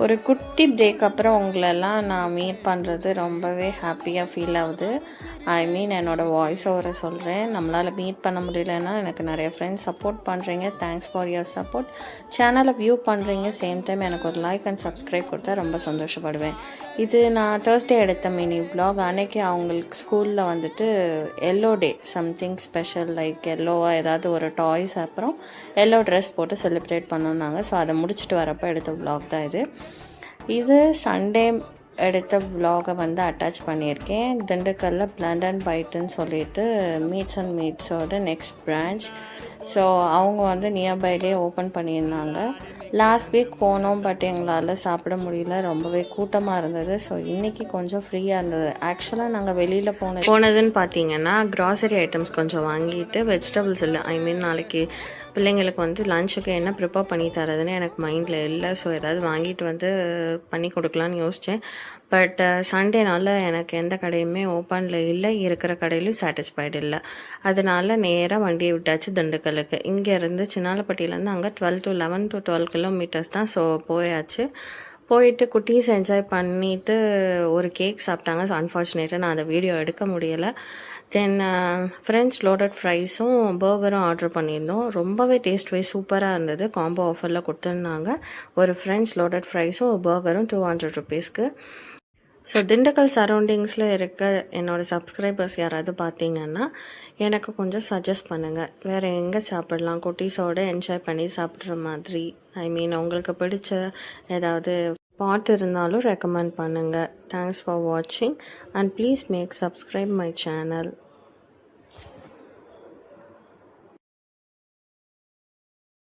ஒரு குட்டி பிரேக் அப்புறம் உங்களெல்லாம் நான் மீட் பண்ணுறது ரொம்பவே ஹாப்பியாக ஃபீல் ஆகுது. என்னோடய வாய்ஸ் ஓவரை சொல்கிறேன். நம்மளால் மீட் பண்ண முடியலன்னா எனக்கு நிறைய ஃப்ரெண்ட்ஸ் சப்போர்ட் பண்ணுறீங்க. Thanks for your support. சேனலை வியூ பண்ணுறீங்க. சேம் டைம் எனக்கு ஒரு லைக் அண்ட் சப்ஸ்கிரைப் கொடுத்தா ரொம்ப சந்தோஷப்படுவேன். இது நான் தேர்ஸ்டே எடுத்த மினி வ்ளாக். அன்றைக்கி அவங்களுக்கு ஸ்கூலில் வந்துட்டு எல்லோ டே சம்திங் ஸ்பெஷல் லைக் எல்லோவாக ஏதாவது ஒரு டாய்ஸ் அப்புறம் எல்லோ ட்ரெஸ் போட்டு செலிப்ரேட் பண்ணோன்னாங்க. ஸோ அதை முடிச்சுட்டு வரப்போ எடுத்த வ்ளாக் தான் இது சண்டே எடுத்த விலாகை வந்து அட்டாச் பண்ணியிருக்கேன். திண்டுக்கல்லில் பிளண்ட் அண்ட் பைட்டுன்னு சொல்லிட்டு மீட்ஸ் அண்ட் மீட்ஸோட நெக்ஸ்ட் பிரான்ச். ஸோ அவங்க வந்து நியர்பைலே ஓப்பன் பண்ணியிருந்தாங்க. லாஸ்ட் வீக் போனோம், பட் எங்களால் சாப்பிட முடியல, ரொம்பவே கூட்டமாக இருந்தது. ஸோ இன்றைக்கி கொஞ்சம் ஃப்ரீயாக இருந்தது. ஆக்சுவலாக நாங்கள் வெளியில் போனதுன்னு பார்த்தீங்கன்னா க்ராசரி ஐட்டம்ஸ் கொஞ்சம் வாங்கிட்டு வெஜிடபிள்ஸ் இல்லை நாளைக்கு பிள்ளைங்களுக்கு வந்து லஞ்சுக்கு என்ன ப்ரிப்பேர் பண்ணி தரதுன்னு எனக்கு மைண்டில் இல்லை. ஸோ ஏதாவது வாங்கிட்டு வந்து பண்ணி கொடுக்கலான்னு யோசித்தேன். பட் சண்டேனால எனக்கு எந்த கடையுமே ஓப்பனில் இல்லை, இருக்கிற கடையிலையும் சாட்டிஸ்ஃபைடு இல்லை. அதனால நேராக வண்டியை விட்டாச்சு திண்டுக்கலுக்கு. இங்கேருந்து சின்னாலப்பட்டியிலேருந்து அங்கே 11 to 12 கிலோமீட்டர்ஸ் தான். ஸோ போயிட்டு குட்டீஸ் என்ஜாய் பண்ணிவிட்டு ஒரு கேக் சாப்பிட்டாங்க. ஸோ அன்ஃபார்ச்சுனேட்டாக நான் அந்த வீடியோ எடுக்க முடியலை. தென் ஃப்ரெஞ்ச் லோடட் ஃப்ரைஸும் பர்கரும் ஆர்டர் பண்ணியிருந்தோம். ரொம்பவே டேஸ்ட் வைஸ் சூப்பராக இருந்தது. காம்போ ஆஃபரில் கொடுத்துருந்தாங்க. ஒரு ஃப்ரெஞ்ச் லோடட் ஃப்ரைஸும் பர்கரும் 200 ருபீஸ்க்கு. ஸோ திண்டுக்கல் சரௌண்டிங்ஸில் இருக்க என்னோடய சப்ஸ்கிரைபர்ஸ் யாராவது பார்த்தீங்கன்னா எனக்கு கொஞ்சம் சஜஸ்ட் பண்ணுங்கள். வேறு எங்கே சாப்பிடலாம் குட்டீஸோடு என்ஜாய் பண்ணி சாப்பிட்ற மாதிரி. உங்களுக்கு பிடிச்ச ஏதாவது ஸ்பாட் இருந்தாலும் ரெக்கமெண்ட் பண்ணுங்கள். தேங்க்ஸ் ஃபார் வாட்சிங் and please make subscribe my channel.